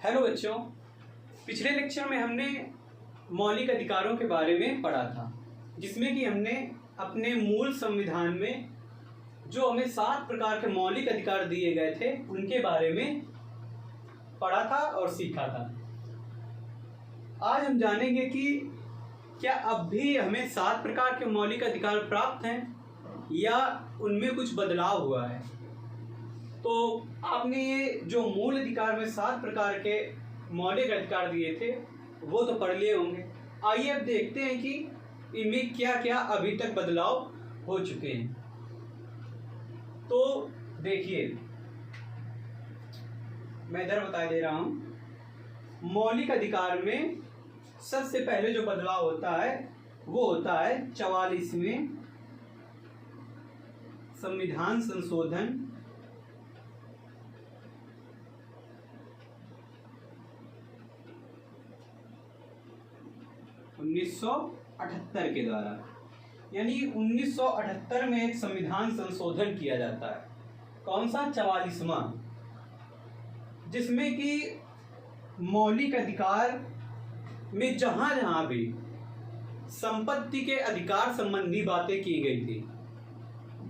Hello बच्चों, पिछले lecture में हमने मौलिक अधिकारों के बारे में पढ़ा था, जिसमें कि हमने अपने मूल संविधान में जो हमें 7 प्रकार के मौलिक अधिकार दिए गए थे उनके बारे में पढ़ा था और सीखा था। आज हम जानेंगे कि क्या अब भी हमें 7 प्रकार के मौलिक अधिकार प्राप्त हैं या उनमें कुछ बदलाव हुआ है। तो आपने ये जो मूल अधिकार में 7 प्रकार के मौलिक अधिकार दिए थे वो तो पढ़ लिए होंगे। आइए अब देखते हैं कि इनमें क्या क्या अभी तक बदलाव हो चुके हैं। तो देखिए, मैं इधर बता दे रहा हूँ। मौलिक अधिकार में सबसे पहले जो बदलाव होता है वो होता है 44वें संविधान संशोधन 1978 के द्वारा। यानी 1978 में एक संविधान संशोधन किया जाता है। कौन सा? 44वां, जिसमें कि मौलिक अधिकार में जहां जहां भी संपत्ति के अधिकार संबंधी बातें की गई थी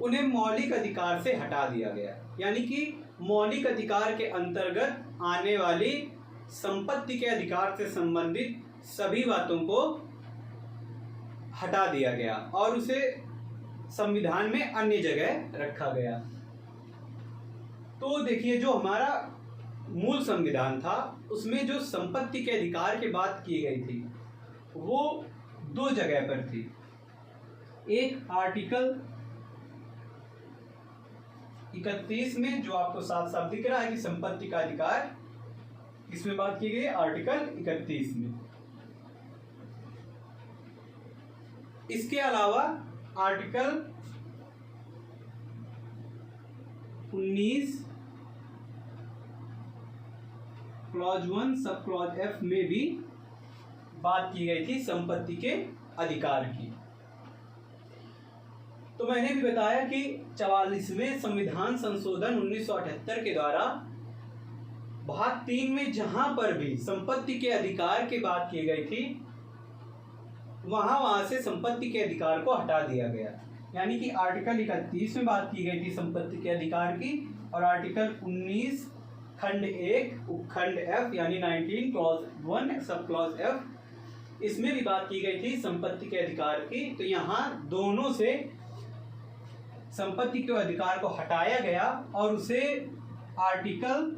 उन्हें मौलिक अधिकार से हटा दिया गया। यानी कि मौलिक अधिकार के अंतर्गत आने वाली संपत्ति के अधिकार से संबंधित सभी बातों को हटा दिया गया और उसे संविधान में अन्य जगह रखा गया। तो देखिए, जो हमारा मूल संविधान था उसमें जो संपत्ति के अधिकार की बात की गई थी वो 2 जगह पर थी। एक आर्टिकल 31 में, जो आपको साफ साफ दिख रहा है कि संपत्ति का अधिकार किसमें बात की गई है? आर्टिकल 31 में। इसके अलावा article 19 clause 1 sub clause F में भी बात की गई थी संपत्ति के अधिकार की। तो मैंने भी बताया कि 44वें संविधान संशोधन 1978 के द्वारा भाग 3 में जहां पर भी संपत्ति के अधिकार की बात की गई थी वहां से संपत्ति के अधिकार को हटा दिया गया। यानी कि आर्टिकल 31 में बात की गई थी संपत्ति के अधिकार की और आर्टिकल 19 खंड 1 उपखंड F यानी 19 क्लॉज 1 सब क्लॉज F, इसमें भी बात की गई थी संपत्ति के अधिकार की। तो यहाँ दोनों से संपत्ति के अधिकार को हटाया गया और उसे आर्टिकल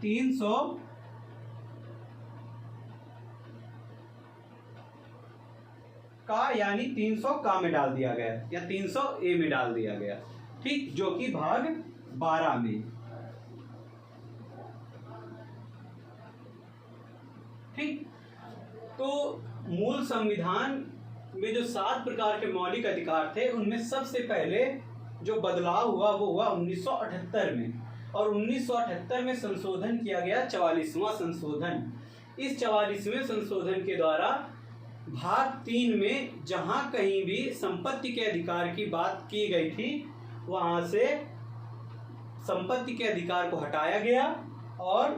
300 का यानी 300 का में डाल दिया गया या 300A में डाल दिया गया। ठीक, जो कि भाग 12 में। ठीक, तो मूल संविधान में जो 7 प्रकार के मौलिक अधिकार थे उनमें सबसे पहले जो बदलाव हुआ वो हुआ 1978 में। और 1978 में संशोधन किया गया 44वां संशोधन। इस 44वें संशोधन के द्वारा भाग 3 में जहां कहीं भी संपत्ति के अधिकार की बात की गई थी वहां से संपत्ति के अधिकार को हटाया गया और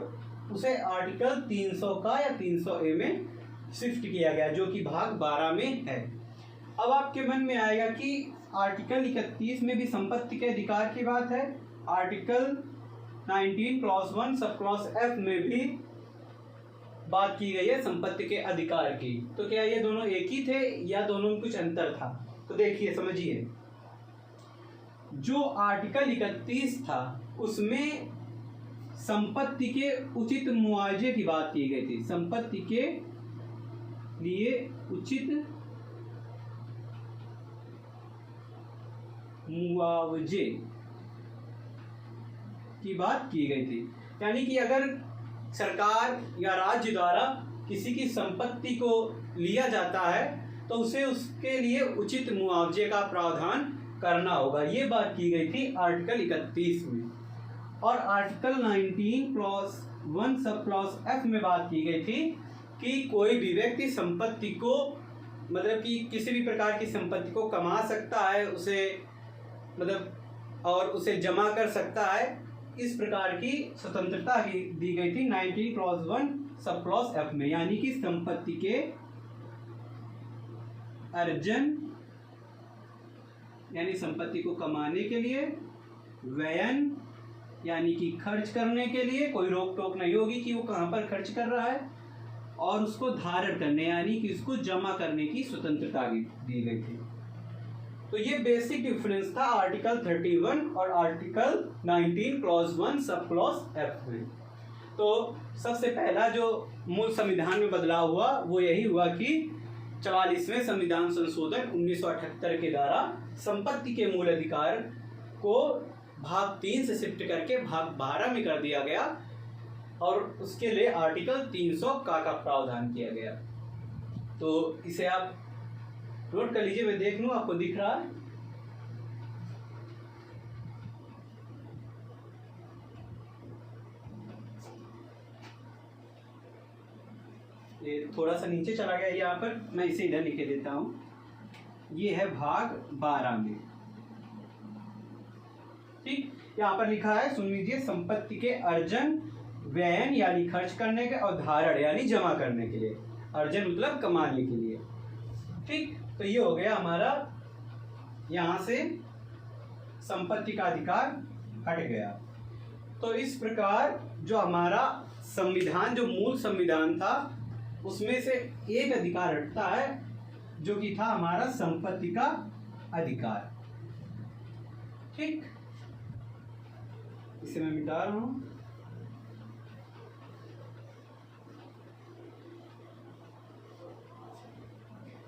उसे आर्टिकल 300 का या 300A में शिफ्ट किया गया, जो कि भाग 12 में है। अब आपके मन में आएगा कि आर्टिकल 31 में भी संपत्ति के अधिकार की बात है, article 19 clause 1 sub clause F में भी बात की गई है संपत्ति के अधिकार की। तो क्या ये दोनों एक ही थे या दोनों में कुछ अंतर था? तो देखिए, समझिए, जो आर्टिकल 31 था उसमें संपत्ति के उचित मुआवजे की बात की गई थी। संपत्ति के लिए उचित मुआवजे की बात की गई थी। यानी कि अगर सरकार या राज्य द्वारा किसी की संपत्ति को लिया जाता है तो उसे उसके लिए उचित मुआवजे का प्रावधान करना होगा। ये बात की गई थी आर्टिकल 31 में। और article 19 clause 1 sub clause F में बात की गई थी कि कोई भी व्यक्ति संपत्ति को, मतलब कि किसी भी प्रकार की संपत्ति को कमा सकता है, उसे मतलब और उसे जमा कर सकता है इस प्रकार की स्वतंत्रता दी गई थी 19 क्लॉज 1 सब क्लॉज एफ में, यानी कि संपत्ति के अर्जन यानी संपत्ति को कमाने के लिए, व्ययन यानी कि खर्च करने के लिए कोई रोक टोक नहीं होगी कि वो कहाँ पर खर्च कर रहा है, और उसको धारण करने यानी कि उसको जमा करने की स्वतंत्रता दी गई थी। तो ये बेसिक डिफरेंस था आर्टिकल 31 और article 19 clause 1 sub clause F में। तो सबसे पहला जो मूल संविधान में बदलाव हुआ वो यही हुआ कि 44वें संविधान संशोधन 1978 के द्वारा संपत्ति के मूल अधिकार को भाग 3 से शिफ्ट करके भाग 12 में कर दिया गया और उसके लिए आर्टिकल 300 का प्रावधान किया गया। तो इसे आप नोट कर लीजिए, मैं देख लूं आपको दिख रहा है। ये थोड़ा सा नीचे चला गया यहाँ पर, मैं इसे इधर लिख देता हूं। ये है भाग 12 में, ठीक। यहाँ पर लिखा है, सुन लीजिए, संपत्ति के अर्जन, व्ययन यानी खर्च करने के, और धारण यानी जमा करने के लिए। अर्जन मतलब कमाने के लिए, ठीक। तो ये हो गया हमारा, यहां से संपत्ति का अधिकार हट गया। तो इस प्रकार जो हमारा संविधान, जो मूल संविधान था, उसमें से एक अधिकार हटता है जो कि था हमारा संपत्ति का अधिकार, ठीक। इसे मैं मिटा रहा हूं।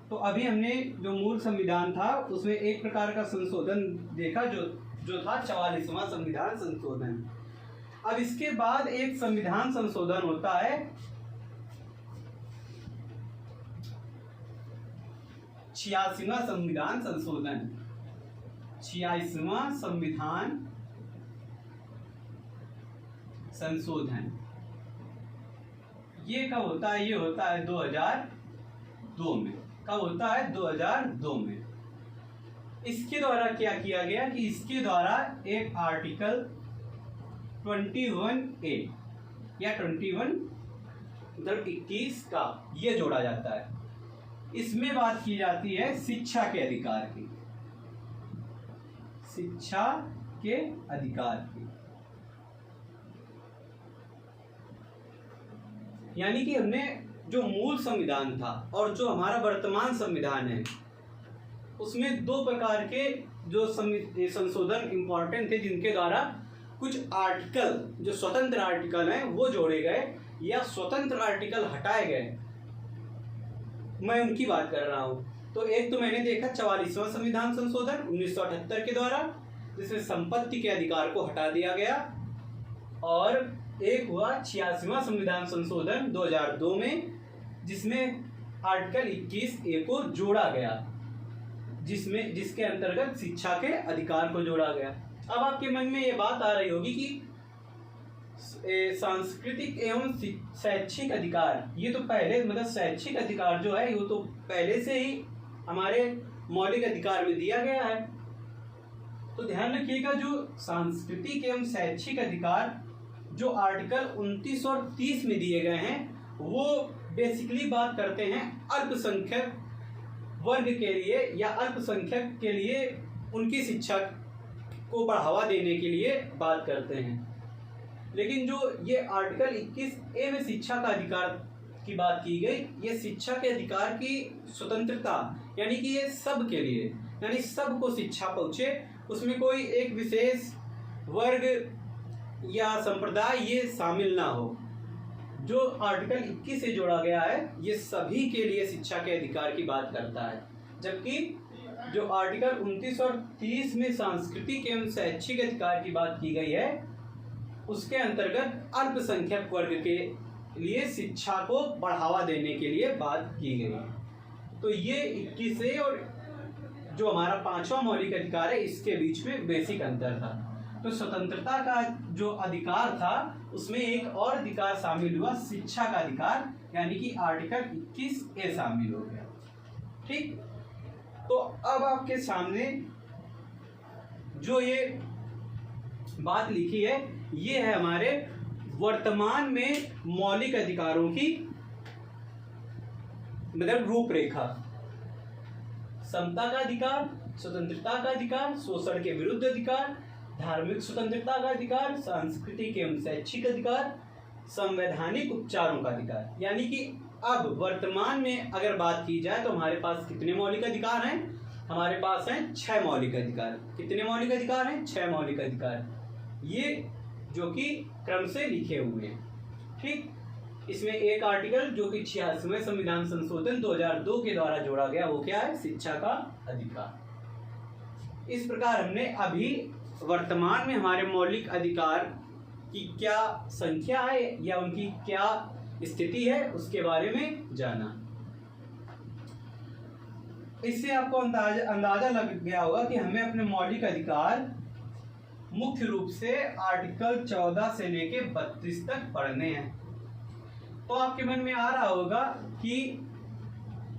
तो अभी हमने जो मूल संविधान था उसमें एक प्रकार का संशोधन देखा जो था 44वां संविधान संशोधन। अब इसके बाद एक संविधान संशोधन होता है 86वां संविधान संशोधन। 86वां संविधान संशोधन ये कब होता है? ये होता है 2002 में। कब होता है? 2002 में। इसके द्वारा क्या किया गया कि इसके द्वारा एक आर्टिकल 21A या 21 मतलब 21 का ये जोड़ा जाता है। इसमें बात की जाती है शिक्षा के अधिकार की, शिक्षा के अधिकार की। यानी कि हमने जो मूल संविधान था और जो हमारा वर्तमान संविधान है उसमें दो प्रकार के जो संशोधन इंपॉर्टेंट थे, जिनके द्वारा कुछ आर्टिकल जो स्वतंत्र आर्टिकल हैं वो जोड़े गए या स्वतंत्र आर्टिकल हटाए गए, मैं उनकी बात कर रहा हूं। तो एक तो मैंने देखा 44वां संविधान संशोधन 1978 के द्वारा, जिसमें संपत्ति के अधिकार को हटा दिया गया, और एक हुआ 86वां संविधान संशोधन 2002 में, जिसमें आर्टिकल 21A को जोड़ा गया, जिसके अंतर्गत शिक्षा के अधिकार को जोड़ा गया। अब आपके मन में ये बात आ रही होगी कि सांस्कृतिक एवं शैक्षिक अधिकार, ये तो पहले मतलब शैक्षिक अधिकार जो है वो तो पहले से ही हमारे मौलिक अधिकार में दिया गया है। तो ध्यान रखिएगा, जो सांस्कृतिक एवं शैक्षिक अधिकार जो आर्टिकल 29 और 30 में दिए गए हैं वो बेसिकली बात करते हैं अल्पसंख्यक वर्ग के लिए या अल्पसंख्यक के लिए उनकी शिक्षा को बढ़ावा देने के लिए बात करते हैं। लेकिन जो ये आर्टिकल 21A में शिक्षा का अधिकार की बात की गई, ये शिक्षा के अधिकार की स्वतंत्रता, यानी कि ये सब के लिए, यानी सबको शिक्षा पहुंचे, उसमें कोई एक विशेष वर्ग या संप्रदाय ये शामिल ना हो। जो आर्टिकल 21 से जोड़ा गया है ये सभी के लिए शिक्षा के अधिकार की बात करता है, जबकि जो आर्टिकल 29 और 30 में सांस्कृतिक एवं शैक्षिक अधिकार की बात की गई है उसके अंतर्गत अल्पसंख्यक वर्ग के लिए शिक्षा को बढ़ावा देने के लिए बात की गई। तो ये 21 और जो हमारा 5वां मौलिक अधिकार है इसके बीच में बेसिक अंतर था। तो स्वतंत्रता का जो अधिकार था उसमें एक और अधिकार शामिल हुआ, शिक्षा का अधिकार, यानी कि आर्टिकल 21A शामिल हो गया, ठीक। तो अब आपके सामने जो ये बात लिखी है, ये है हमारे वर्तमान में मौलिक अधिकारों की मतलब रूपरेखा। समता का अधिकार, स्वतंत्रता का अधिकार, शोषण के विरुद्ध अधिकार, धार्मिक स्वतंत्रता का अधिकार, सांस्कृतिक एवं शैक्षिक अधिकार, संवैधानिक उपचारों का अधिकार। यानी कि अब वर्तमान में अगर बात की जाए तो हमारे पास कितने मौलिक अधिकार हैं? हमारे पास हैं 6 मौलिक अधिकार। कितने मौलिक अधिकार हैं? 6 मौलिक अधिकार, ये जो कि क्रम से लिखे हुए हैं। ठीक, इसमें एक आर्टिकल जो कि 86वें संविधान संशोधन 2002 के द्वारा जोड़ा गया, वो क्या है? शिक्षा का अधिकार। इस प्रकार हमने अभी वर्तमान में हमारे मौलिक अधिकार की क्या संख्या है या उनकी क्या स्थिति है उसके बारे में जाना। इससे आपको अंदाजा लग गया होगा कि हमें अपने मौलिक अधिकार मुख्य रूप से आर्टिकल 14 से लेके 32 तक पढ़ने हैं। तो आपके मन में आ रहा होगा कि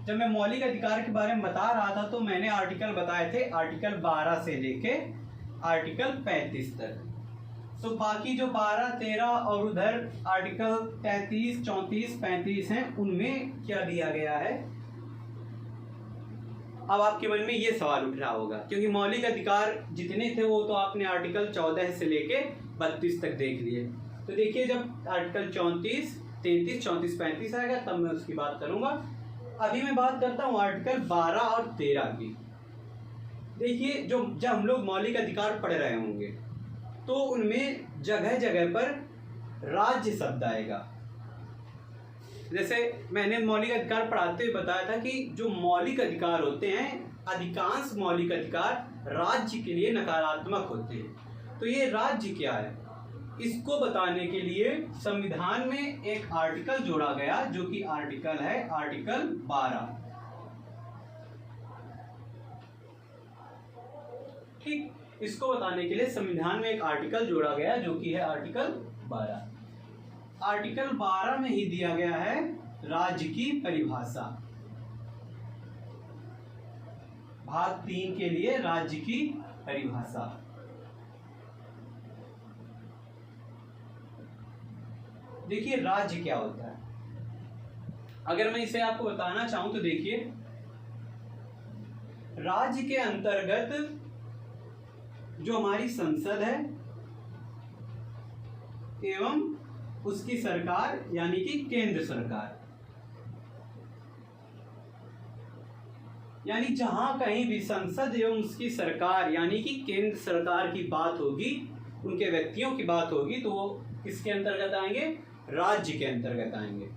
जब मैं मौलिक अधिकार के बारे में बता रहा था तो मैंने आर्टिकल बताए थे आर्टिकल 12 से लेके आर्टिकल 35 तक। तो बाकी जो 12, 13 और उधर आर्टिकल 33, 34, 35 हैं, उनमें क्या दिया गया है? अब आपके मन में ये सवाल उठ रहा होगा, क्योंकि मौलिक अधिकार जितने थे वो तो आपने आर्टिकल 14 से लेके 32 तक देख लिए। तो देखिए, जब आर्टिकल 34, 33, 34, 35 आएगा तब मैं उसकी बात करूंगा। अभी मैं बात करता हूँ आर्टिकल 12 और 13 की। देखिए, जब हम लोग मौलिक अधिकार पढ़ रहे होंगे तो उनमें जगह जगह पर राज्य शब्द आएगा। जैसे मैंने मौलिक अधिकार पढ़ाते हुए बताया था कि जो मौलिक अधिकार होते हैं, अधिकांश मौलिक अधिकार राज्य के लिए नकारात्मक होते हैं। तो ये राज्य क्या है, इसको बताने के लिए संविधान में एक आर्टिकल जोड़ा गया, जो कि आर्टिकल है आर्टिकल 12। ठीक, इसको बताने के लिए संविधान में एक आर्टिकल जोड़ा गया जो कि है आर्टिकल 12। आर्टिकल 12 में ही दिया गया है राज्य की परिभाषा। भाग 3 के लिए राज्य की परिभाषा। देखिए, राज्य क्या होता है, अगर मैं इसे आपको बताना चाहूं तो देखिए, राज्य के अंतर्गत जो हमारी संसद है एवं उसकी सरकार यानी कि केंद्र सरकार, यानी जहां कहीं भी संसद एवं उसकी सरकार यानी कि केंद्र सरकार की बात होगी, उनके व्यक्तियों की बात होगी, तो वो किसके अंतर्गत आएंगे? राज्य के अंतर्गत आएंगे।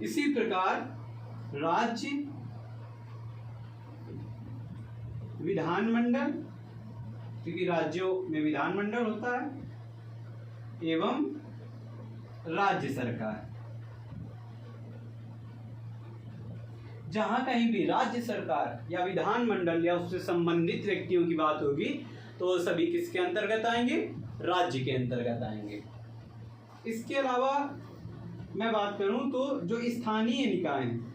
इसी प्रकार राज्य, विधानमंडल, क्योंकि राज्यों में विधानमंडल होता है, एवं राज्य सरकार। जहां कहीं भी राज्य सरकार या विधानमंडल या उससे संबंधित व्यक्तियों की बात होगी तो सभी किसके अंतर्गत आएंगे? राज्य के अंतर्गत आएंगे। इसके अलावा मैं बात करूं तो जो स्थानीय निकाय हैं,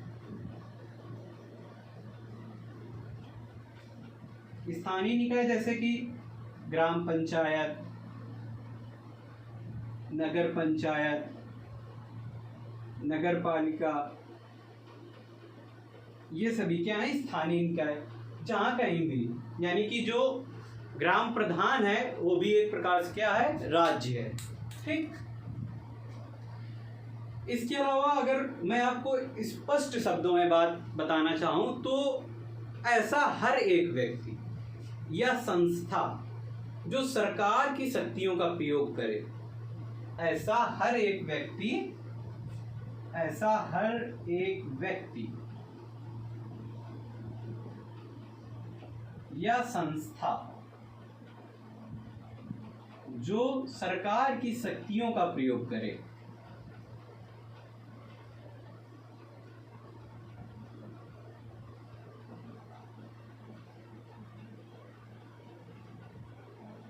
स्थानीय निकाय जैसे कि ग्राम पंचायत, नगर पंचायत, नगर पालिका, ये सभी क्या है? स्थानीय निकाय। जहां कहीं भी, यानी कि जो ग्राम प्रधान है वो भी एक प्रकार से क्या है? राज्य है। ठीक, इसके अलावा अगर मैं आपको स्पष्ट शब्दों में बात बताना चाहूं तो ऐसा हर एक व्यक्ति या संस्था जो सरकार की शक्तियों का प्रयोग करे, ऐसा हर एक व्यक्ति या संस्था जो सरकार की शक्तियों का प्रयोग करे,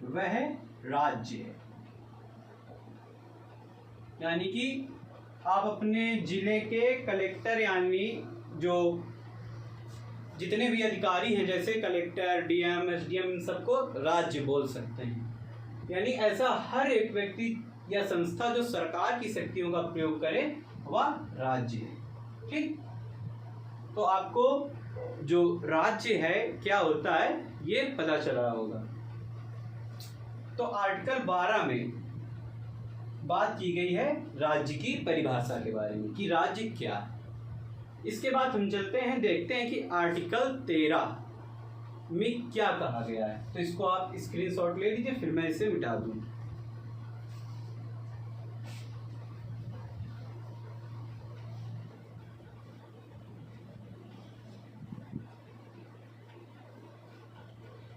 वह राज्य है। यानी कि आप अपने जिले के कलेक्टर यानी जो जितने भी अधिकारी हैं, जैसे कलेक्टर, डीएम, एसडीएम, इन सबको राज्य बोल सकते हैं। यानी ऐसा हर एक व्यक्ति या संस्था जो सरकार की शक्तियों का प्रयोग करे वह राज्य है। ठीक, तो आपको जो राज्य है क्या होता है ये पता चला होगा। तो आर्टिकल 12 में बात की गई है राज्य की परिभाषा के बारे में कि राज्य क्या है। इसके बाद हम चलते हैं, देखते हैं कि आर्टिकल 13 में क्या कहा गया है। तो इसको आप स्क्रीनशॉट ले लीजिए, फिर मैं इसे मिटा दूं।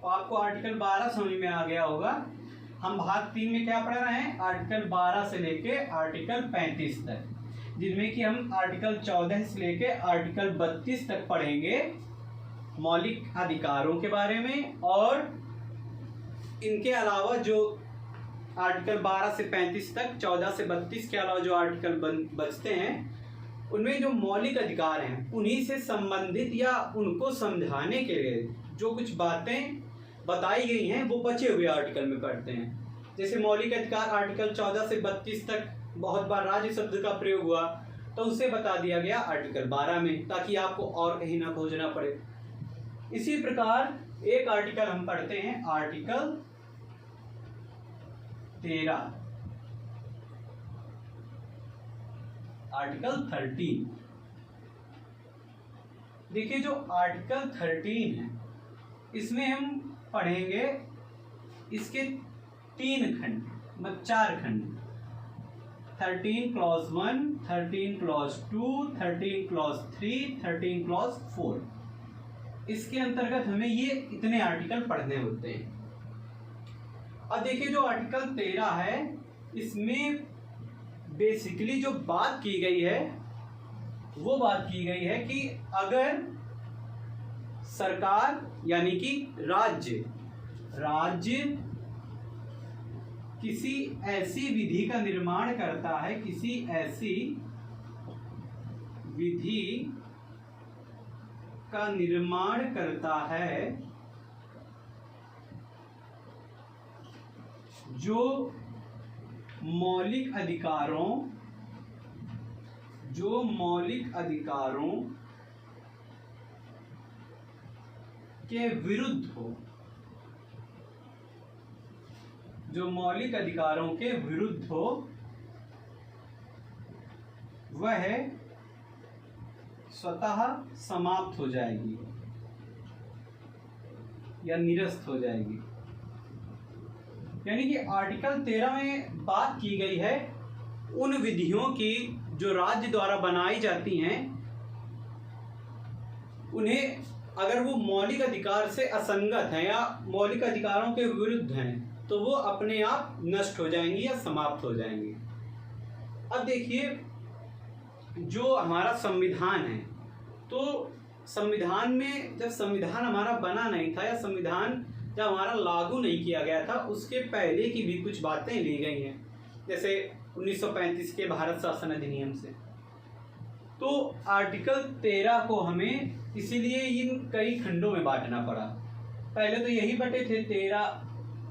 आपको आर्टिकल 12 समझ में आ गया होगा। हम भाग 3 में क्या पढ़ रहे हैं, आर्टिकल 12 से लेके आर्टिकल 35 तक, जिनमें कि हम आर्टिकल 14 से लेके आर्टिकल 32 तक पढ़ेंगे मौलिक अधिकारों के बारे में। और इनके अलावा जो आर्टिकल 12 से 35 तक, 14 से 32 के अलावा जो आर्टिकल बचते हैं उनमें जो मौलिक अधिकार हैं उन्हीं से संबंधित या उनको समझाने के लिए जो कुछ बातें बताई गई हैं वो बचे हुए आर्टिकल में पढ़ते हैं। जैसे मौलिक अधिकार आर्टिकल 14 से 32 तक बहुत बार राज्य शब्द का प्रयोग हुआ, तो उसे बता दिया गया आर्टिकल 12 में, ताकि आपको और कहीं ना खोजना पड़े। इसी प्रकार एक आर्टिकल हम पढ़ते हैं, आर्टिकल 13, आर्टिकल 13। देखिए जो आर्टिकल 13 है इसमें हम पढ़ेंगे इसके 3 खंड, मतलब 4 खंड, 13 क्लॉज 1, 13 क्लॉज 2, 13 क्लॉज 3, 13 क्लॉज 4। इसके अंतर्गत हमें ये इतने आर्टिकल पढ़ने होते हैं। अब देखिए जो आर्टिकल 13 है इसमें बेसिकली जो बात की गई है वो बात की गई है कि अगर सरकार यानी कि राज्य किसी ऐसी विधि का निर्माण करता है, किसी ऐसी विधि का निर्माण करता है जो मौलिक अधिकारों के विरुद्ध हो, जो मौलिक अधिकारों के विरुद्ध हो, वह स्वतः समाप्त हो जाएगी या निरस्त हो जाएगी। यानी कि आर्टिकल 13 में बात की गई है उन विधियों की जो राज्य द्वारा बनाई जाती हैं, उन्हें अगर वो मौलिक अधिकार से असंगत हैं या मौलिक अधिकारों के विरुद्ध हैं तो वो अपने आप नष्ट हो जाएंगी या समाप्त हो जाएंगी। अब देखिए जो हमारा संविधान है, तो संविधान में जब संविधान हमारा बना नहीं था या संविधान जब हमारा लागू नहीं किया गया था, उसके पहले की भी कुछ बातें ली गई हैं, जैसे 1935 के भारत शासन अधिनियम से। तो आर्टिकल 13 को हमें इसीलिए इन कई खंडों में बांटना पड़ा। पहले तो यही बटे थे 13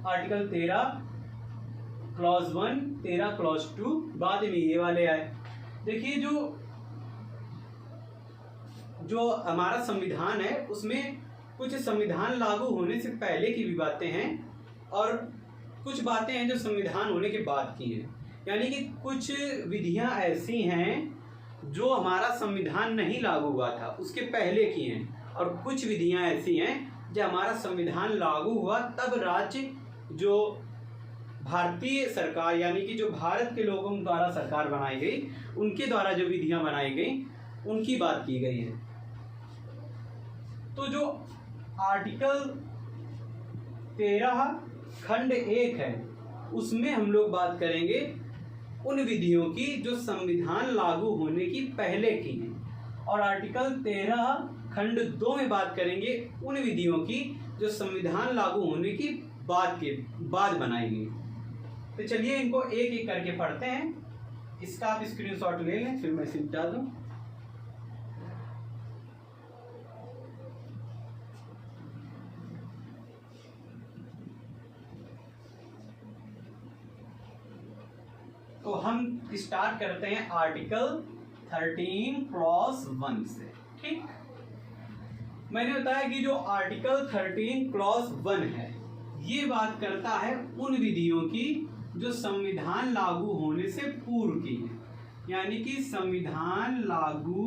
आर्टिकल 13 क्लॉज 1, 13 क्लॉज 2, बाद में ये वाले आए। देखिए जो हमारा संविधान है उसमें कुछ संविधान लागू होने से पहले की भी बातें हैं और कुछ बातें हैं जो संविधान होने के बाद की हैं। यानी कि कुछ विधियां ऐसी हैं जो हमारा संविधान नहीं लागू हुआ था उसके पहले की हैं, और कुछ विधियां ऐसी हैं जो हमारा संविधान लागू हुआ तब राज्य जो भारतीय सरकार यानी कि जो भारत के लोगों द्वारा सरकार बनाई गई उनके द्वारा जो विधियां बनाई गई उनकी बात की गई है। तो जो आर्टिकल 13 खंड 1 है उसमें हम लोग बात करेंगे उन विधियों की जो संविधान लागू होने की पहले की हैं, और आर्टिकल 13 खंड 2 में बात करेंगे उन विधियों की जो संविधान लागू होने की बाद बनाई गई। तो चलिए इनको एक एक करके पढ़ते हैं। इसका आप स्क्रीनशॉट ले लें, फिर मैं इसे मिटा दूं। तो हम स्टार्ट करते हैं आर्टिकल 13 क्लॉज 1 से। ठीक, मैंने बताया कि जो आर्टिकल 13 क्लॉज 1 है ये बात करता है उन विधियों की जो संविधान लागू होने से पूर्व की है, यानी कि संविधान लागू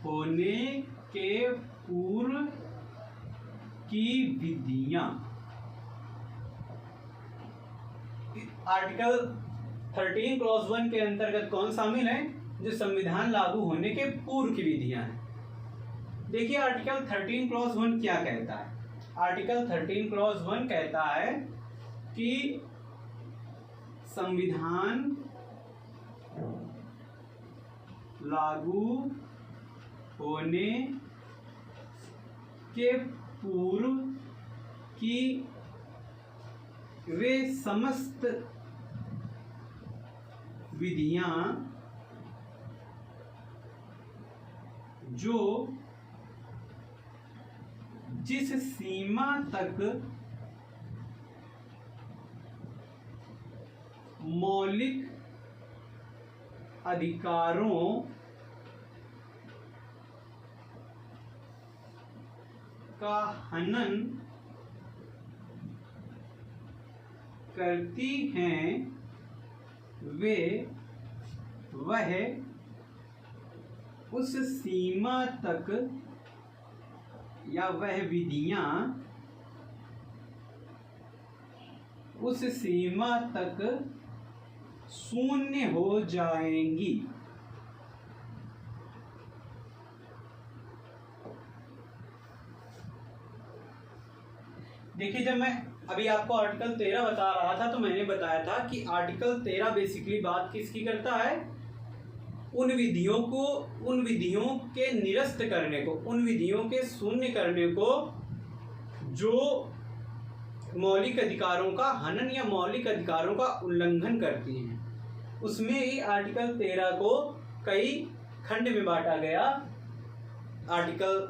होने के पूर्व की विधियां। आर्टिकल 13 क्लॉज 1 के अंतर्गत कौन शामिल है? जो संविधान लागू होने के पूर्व की विधियां हैं। देखिए आर्टिकल 13 क्लॉज 1 क्या कहता है। आर्टिकल 13 क्लॉज 1 कहता है कि संविधान लागू होने के पूर्व की वे समस्त विधियां जो जिस सीमा तक मौलिक अधिकारों का हनन करती हैं वह उस सीमा तक या वह विधियां उस सीमा तक शून्य हो जाएंगी। देखिए जब मैं अभी आपको आर्टिकल 13 बता रहा था तो मैंने बताया था कि आर्टिकल 13 बेसिकली बात किसकी करता है? उन विधियों के निरस्त करने को, उन विधियों के शून्य करने को जो मौलिक अधिकारों का हनन या मौलिक अधिकारों का उल्लंघन करती हैं। उसमें ही आर्टिकल 13 को कई खंड में बांटा गया। Article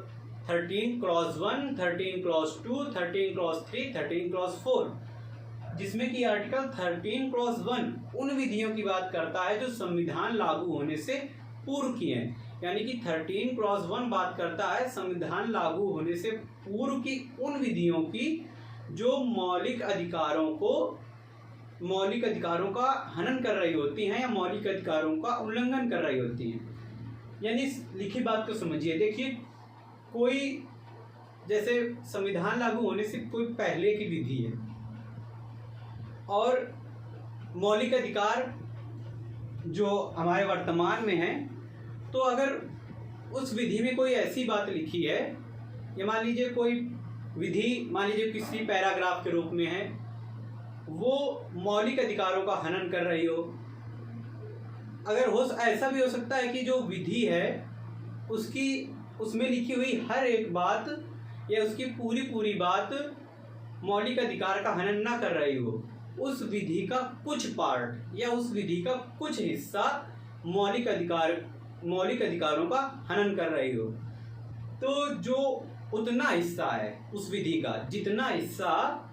13 clause 1, 13 clause 2, 13 clause 3, 13 clause 4, जिसमें कि आर्टिकल 13 क्लॉज 1 उन विधियों की बात करता है जो संविधान लागू होने से पूर्व की हैं। यानी कि 13 क्लॉज 1 बात करता है संविधान लागू होने से पूर्व की उन विधियों की जो मौलिक अधिकारों का हनन कर रही होती हैं या मौलिक अधिकारों का उल्लंघन कर रही होती हैं। यानी लिखी बात को समझिए। देखिए कोई जैसे संविधान लागू होने से कोई पहले की विधि है और मौलिक अधिकार जो हमारे वर्तमान में है, तो अगर उस विधि में कोई ऐसी बात लिखी है या मान लीजिए कोई विधि मान लीजिए किसी पैराग्राफ के रूप में है, वो मौलिक अधिकारों का हनन कर रही हो। अगर ऐसा भी हो सकता है कि जो विधि है उसमें लिखी हुई हर एक बात या उसकी पूरी बात मौलिक अधिकार का हनन ना कर रही हो, उस विधि का कुछ पार्ट या उस विधि का कुछ हिस्सा मौलिक अधिकारों का हनन कर रही हो, तो जो उतना हिस्सा है उस विधि का, जितना हिस्सा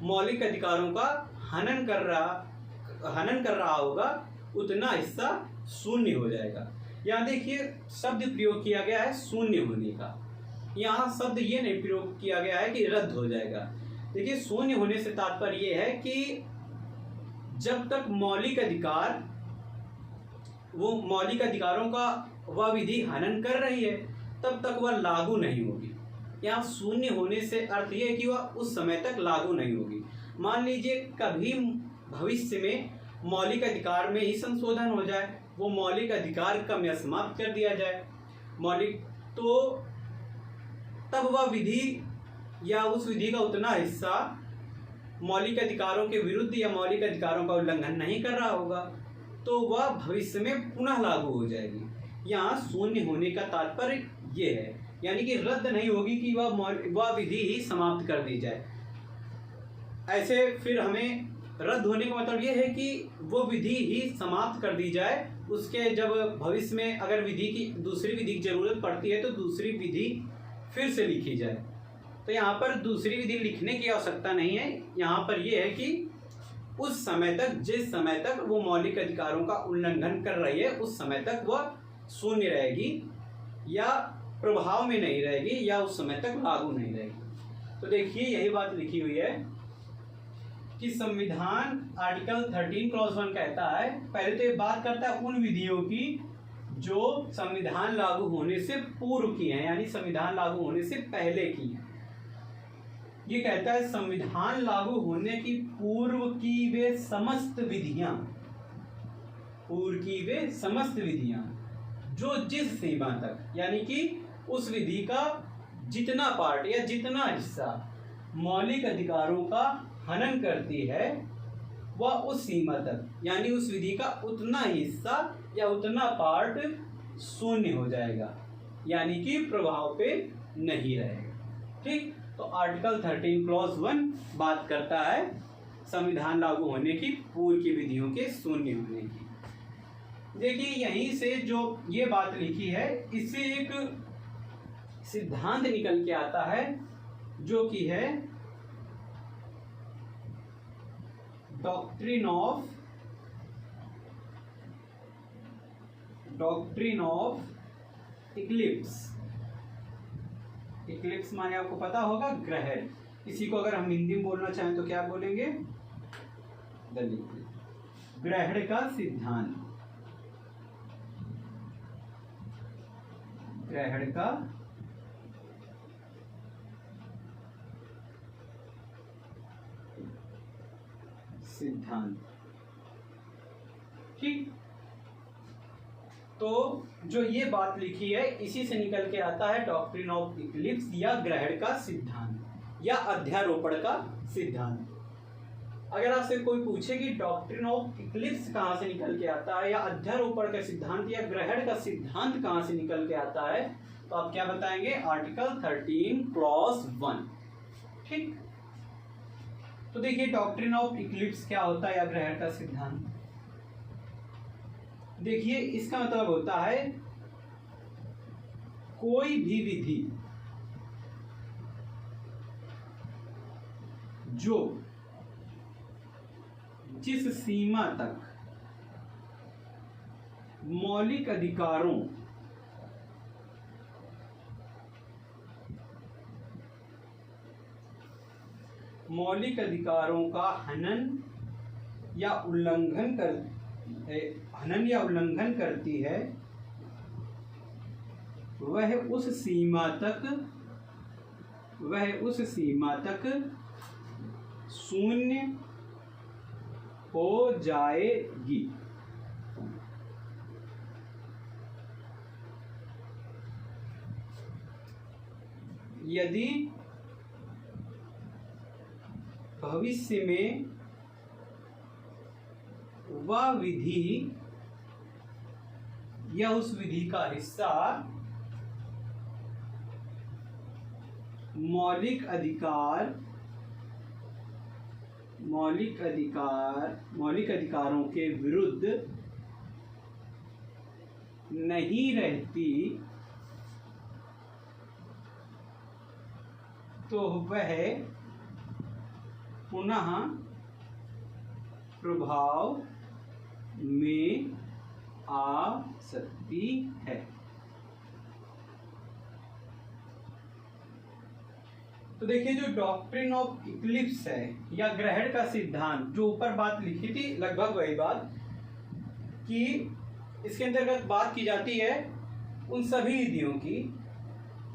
मौलिक अधिकारों का हनन कर रहा होगा, उतना हिस्सा शून्य हो जाएगा। यहाँ देखिए शब्द प्रयोग किया गया है शून्य होने का। यहाँ शब्द ये नहीं प्रयोग किया गया है कि रद्द हो जाएगा। देखिए शून्य होने से तात्पर्य ये है कि जब तक मौलिक अधिकारों का वह विधि हनन कर रही है तब तक वह लागू नहीं होगी। यहाँ शून्य होने से अर्थ ये है कि वह उस समय तक लागू नहीं होगी। मान लीजिए कभी भविष्य में मौलिक अधिकार में ही संशोधन हो जाए, वो मौलिक अधिकार कम या समाप्त कर दिया जाए तो तब वह विधि या उस विधि का उतना हिस्सा मौलिक अधिकारों के विरुद्ध या मौलिक अधिकारों का उल्लंघन नहीं कर रहा होगा, तो वह भविष्य में पुनः लागू हो जाएगी। यहाँ शून्य होने का तात्पर्य ये है, यानी कि रद्द नहीं होगी कि वह विधि ही समाप्त कर दी जाए। ऐसे फिर हमें रद्द होने का मतलब ये है कि वो विधि ही समाप्त कर दी जाए। उसके जब भविष्य में अगर दूसरी विधि की जरूरत पड़ती है तो दूसरी विधि फिर से लिखी जाए। तो यहाँ पर दूसरी विधि लिखने की आवश्यकता नहीं है। यहाँ पर यह है कि उस समय तक, जिस समय तक वो मौलिक अधिकारों का उल्लंघन कर रही है, उस समय तक वह शून्य रहेगी या प्रभाव में नहीं रहेगी या उस समय तक लागू नहीं रहेगी। तो देखिए यही बात लिखी हुई है कि संविधान आर्टिकल 13 क्लॉज 1 कहता है, पहले तो ये बात करता है उन विधियों की जो संविधान लागू होने से पूर्व की हैं, यानी संविधान लागू होने से पहले की हैं। ये कहता है संविधान लागू होने की पूर्व की वे समस्त विधियां, पूर्व की वे समस्त विधियां जो जिस सीमा तक, यानी कि उस विधि का जितना पार्ट या जितना हिस्सा मौलिक अधिकारों का हनन करती है, वह उस सीमा तक, यानी उस विधि का उतना हिस्सा या उतना पार्ट शून्य हो जाएगा, यानी कि प्रभाव पे नहीं रहेगा। ठीक, तो आर्टिकल 13 क्लॉज 1 बात करता है संविधान लागू होने की पूर्व की विधियों के शून्य होने की। देखिए यहीं से जो ये बात लिखी है, इससे एक सिद्धांत निकल के आता है जो कि है डॉक्ट्रिन ऑफ इक्लिप्स। इक्लिप्स माने आपको पता होगा ग्रहण। इसी को अगर हम हिंदी में बोलना चाहें तो क्या बोलेंगे? ग्रहण का सिद्धांत। ग्रहण का सिद्धांत। ठीक, तो जो ये बात लिखी है इसी से निकल के आता है डॉक्ट्रिन ऑफ इक्लिप्स या ग्रहण का सिद्धांत या अध्यारोपण का सिद्धांत। अगर आपसे कोई पूछे कि डॉक्ट्रिन ऑफ इक्लिप्स कहाँ से निकल के आता है या अध्यारोपण का सिद्धांत या ग्रहण का सिद्धांत कहाँ से निकल के आता है, तो आप क्या बताएंगे? Article 13 clause 1। ठीक, तो देखिए डॉक्ट्रिन ऑफ इक्लिप्स क्या होता है या ग्रहण का सिद्धांत। देखिए इसका मतलब होता है कोई भी विधि जो जिस सीमा तक मौलिक अधिकारों का हनन या उल्लंघन करती है, वह उस सीमा तक शून्य हो जाएगी। यदि भविष्य में वह विधि या उस विधि का हिस्सा मौलिक अधिकारों के विरुद्ध नहीं रहती, तो वह पुनः प्रभाव में आ सकती है। तो देखिए जो डॉक्ट्रिन ऑफ इक्लिप्स है या ग्रहण का सिद्धांत, जो ऊपर बात लिखी थी लगभग वही बात, कि इसके अंतर्गत बात की जाती है उन सभी विधियों की,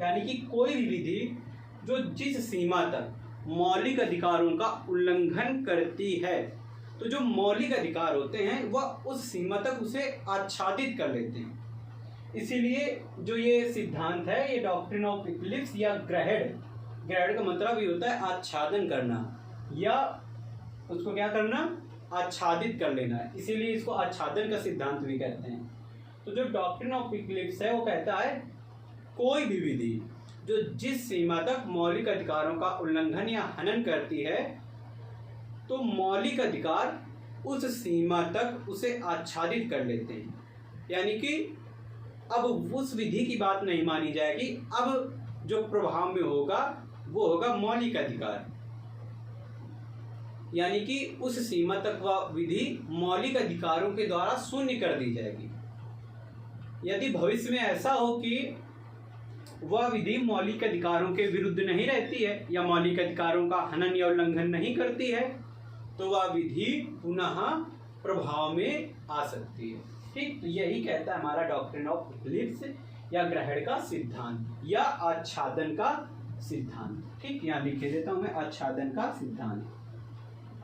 यानी कि कोई भी विधि जो जिस सीमा तक मौलिक अधिकारों का उल्लंघन करती है, तो जो मौलिक अधिकार होते हैं वह उस सीमा तक उसे आच्छादित कर लेते हैं। इसीलिए जो ये सिद्धांत है, ये डॉक्ट्रिन ऑफ इक्लिप्स या ग्रहण का मतलब ये होता है आच्छादन करना या उसको क्या करना, आच्छादित कर लेना, इसीलिए इसको आच्छादन का सिद्धांत भी कहते हैं। तो जो डॉक्ट्रिन ऑफ इक्लिप्स है वो कहता है कोई भी विधि जो जिस सीमा तक मौलिक अधिकारों का उल्लंघन या हनन करती है, तो मौलिक अधिकार उस सीमा तक उसे आच्छादित कर लेते हैं, यानी कि अब उस विधि की बात नहीं मानी जाएगी, अब जो प्रभाव में होगा वो होगा मौलिक अधिकार। यानी कि उस सीमा तक वह विधि मौलिक अधिकारों के द्वारा शून्य कर दी जाएगी। यदि भविष्य में ऐसा हो कि वह विधि मौलिक अधिकारों के विरुद्ध नहीं रहती है या मौलिक अधिकारों का हनन या उल्लंघन नहीं करती है, तो वह विधि पुनः प्रभाव में आ सकती है। ठीक, तो यही कहता है हमारा डॉक्ट्रिन ऑफ इक्लिप्स या ग्रहण का सिद्धांत या आच्छादन का सिद्धांत। ठीक, यहाँ लिखे देता हूं मैं, आच्छादन का सिद्धांत,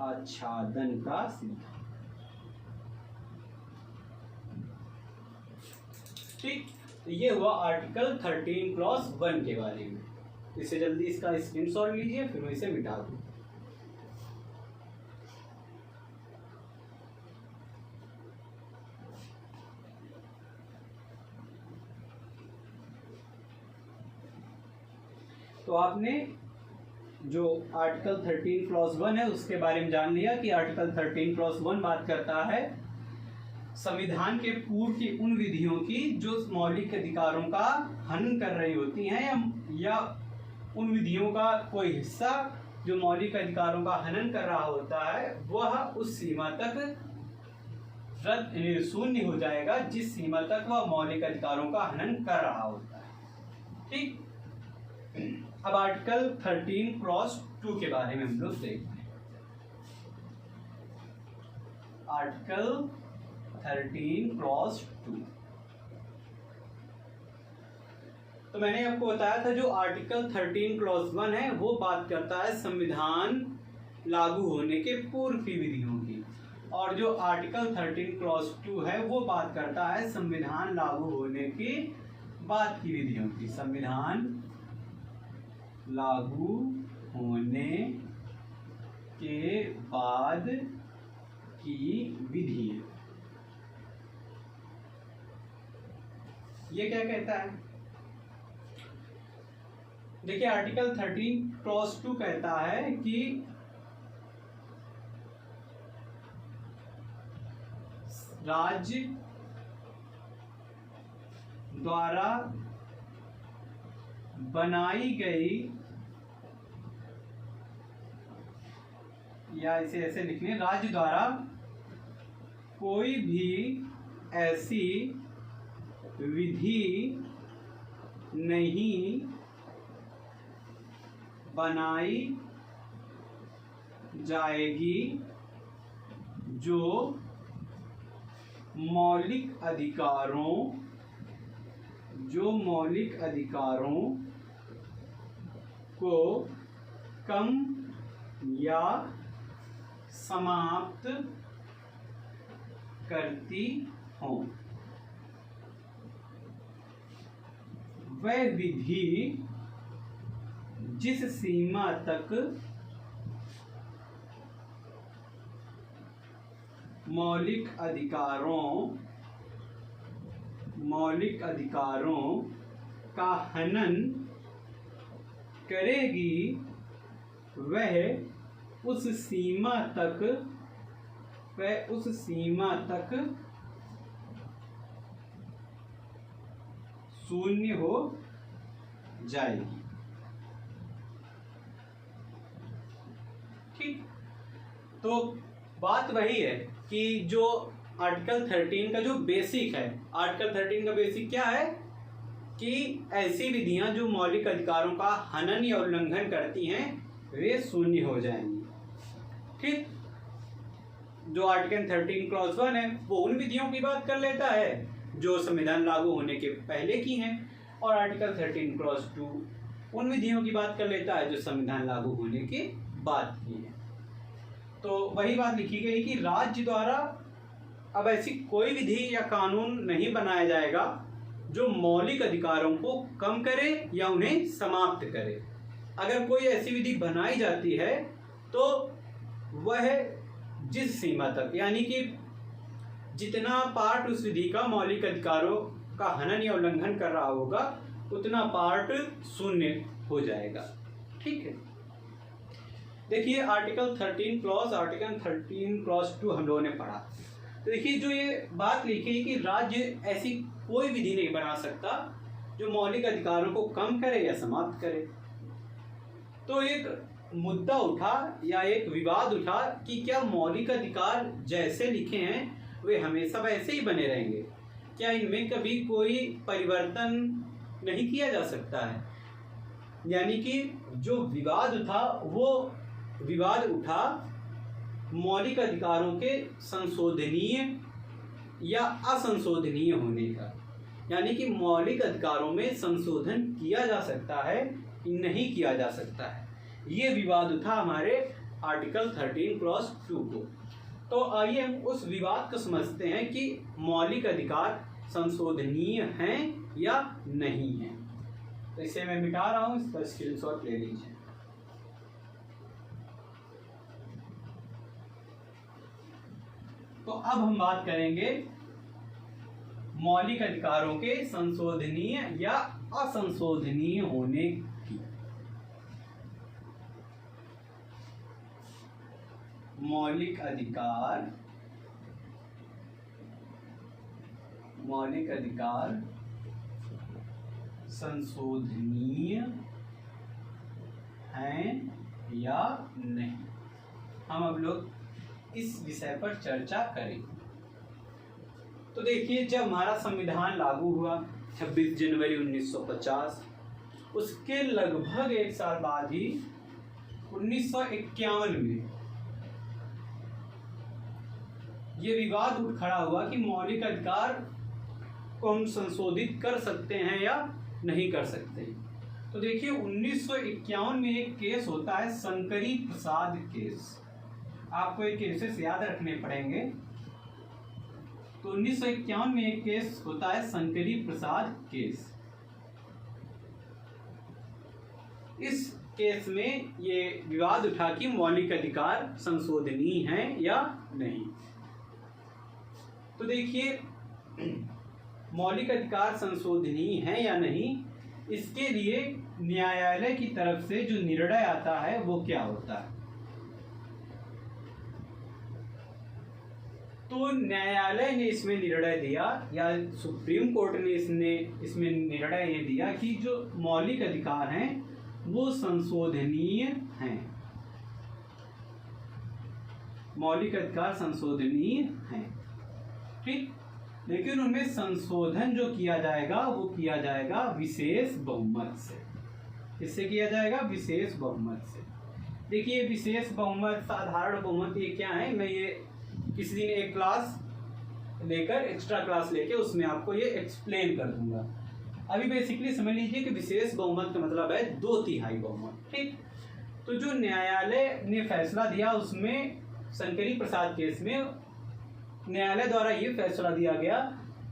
आच्छादन का सिद्धांत। ठीक, तो ये हुआ आर्टिकल 13 क्लॉज 1 के बारे में। इसे जल्दी इसका स्क्रीनशॉट लीजिए, फिर मैं इसे मिटा दूं। तो आपने जो आर्टिकल 13 क्लॉज 1 है उसके बारे में जान लिया कि आर्टिकल 13 क्लॉज 1 बात करता है संविधान के पूर्व की उन विधियों की जो मौलिक अधिकारों का हनन कर रही होती हैं या उन विधियों का कोई हिस्सा जो मौलिक अधिकारों का हनन कर रहा होता है वह उस सीमा तक रद्द शून्य हो जाएगा जिस सीमा तक वह मौलिक अधिकारों का हनन कर रहा होता है। ठीक, अब आर्टिकल 13 क्लॉज 2 के बारे में हम लोग देखते हैं। आर्टिकल 13 क्लॉज 2, तो मैंने आपको बताया था जो आर्टिकल 13 क्लॉज 1 है वो बात करता है संविधान लागू होने के पूर्व की विधियों की, और जो आर्टिकल 13 क्लॉज 2 है वो बात करता है संविधान लागू होने के बाद की विधियों की। संविधान लागू होने के बाद की विधि, ये क्या कहता है? देखिए आर्टिकल 13 क्लॉज 2 कहता है कि राज्य द्वारा बनाई गई, या इसे ऐसे लिखने, राज्य द्वारा कोई भी ऐसी विधि नहीं बनाई जाएगी जो मौलिक अधिकारों को कम या समाप्त करती हो। वह विधि जिस सीमा तक मौलिक अधिकारों का हनन करेगी वह उस सीमा तक शून्य हो जाएगी। ठीक, तो बात वही है कि जो आर्टिकल 13 का जो बेसिक है, आर्टिकल 13 का बेसिक क्या है कि ऐसी विधियां जो मौलिक अधिकारों का हनन या उल्लंघन करती हैं वे शून्य हो जाएंगी। ठीक, जो आर्टिकल 13 क्लॉज 1 है वो उन विधियों की बात कर लेता है जो संविधान लागू होने के पहले की हैं, और आर्टिकल 13 क्लॉज 2 उन विधियों की बात कर लेता है जो संविधान लागू होने के बाद की है। तो वही बात लिखी गई कि राज्य द्वारा अब ऐसी कोई विधि या कानून नहीं बनाया जाएगा जो मौलिक अधिकारों को कम करे या उन्हें समाप्त करे। अगर कोई ऐसी विधि बनाई जाती है तो वह जिस सीमा तक, यानी कि जितना पार्ट उस विधि का मौलिक अधिकारों का हनन या उल्लंघन कर रहा होगा उतना पार्ट शून्य हो जाएगा। ठीक है, देखिए आर्टिकल 13 क्लॉज 2 हम लोगों ने पढ़ा। तो देखिए जो ये बात लिखी है कि राज्य ऐसी कोई विधि नहीं बना सकता जो मौलिक अधिकारों को कम करे या समाप्त करे। तो एक मुद्दा उठा या एक विवाद उठा कि क्या मौलिक अधिकार जैसे लिखे हैं वे हमेशा वैसे ही बने रहेंगे, क्या इनमें कभी कोई परिवर्तन नहीं किया जा सकता है। यानी कि जो विवाद था वो विवाद उठा मौलिक अधिकारों के संशोधनीय या असंशोधनीय होने का, यानी कि मौलिक अधिकारों में संशोधन किया जा सकता है नहीं किया जा सकता है, ये विवाद उठा हमारे आर्टिकल 13(2) को। तो आइए हम उस विवाद को समझते हैं कि मौलिक अधिकार संशोधनीय हैं या नहीं हैं। तो इसे मैं मिटा रहा हूं, इसका स्क्रीनशॉट ले लीजिए। तो अब हम बात करेंगे मौलिक अधिकारों के संशोधनीय या असंशोधनीय होने की। मौलिक अधिकार संशोधनीय हैं या नहीं, हम अब लोग इस विषय पर चर्चा करेंगे। तो देखिए, जब हमारा संविधान लागू हुआ 26 जनवरी 1950, उसके लगभग एक साल बाद ही 1951 में ये विवाद उठ खड़ा हुआ कि मौलिक अधिकार को हम संशोधित कर सकते हैं या नहीं कर सकते। तो देखिए, 1951 में एक केस होता है शंकरी प्रसाद केस। आपको ये केसेस याद रखने पड़ेंगे। तो 1951 में एक केस होता है शंकरी प्रसाद केस। इस केस में ये विवाद उठा कि मौलिक अधिकार संशोधनीय हैं या नहीं। तो देखिए, मौलिक अधिकार संशोधनीय हैं या नहीं, इसके लिए न्यायालय की तरफ से जो निर्णय आता है वो क्या होता है। तो न्यायालय ने इसमें निर्णय दिया या सुप्रीम कोर्ट ने इसमें निर्णय ये दिया कि जो मौलिक अधिकार हैं वो संशोधनीय हैं। मौलिक अधिकार संशोधनीय हैं, ठीक। लेकिन उनमें संशोधन जो किया जाएगा वो किया जाएगा विशेष बहुमत से। किससे किया जाएगा? विशेष बहुमत से। देखिए, विशेष बहुमत, साधारण बहुमत, ये क्या है, मैं ये किसी दिन एक क्लास लेकर, एक्स्ट्रा क्लास लेके उसमें आपको ये एक्सप्लेन कर दूंगा। अभी बेसिकली समझ लीजिए कि विशेष बहुमत का मतलब है 2/3 बहुमत, ठीक। तो जो न्यायालय ने फैसला दिया उसमें शंकरी प्रसाद केस में न्यायालय द्वारा ये फैसला दिया गया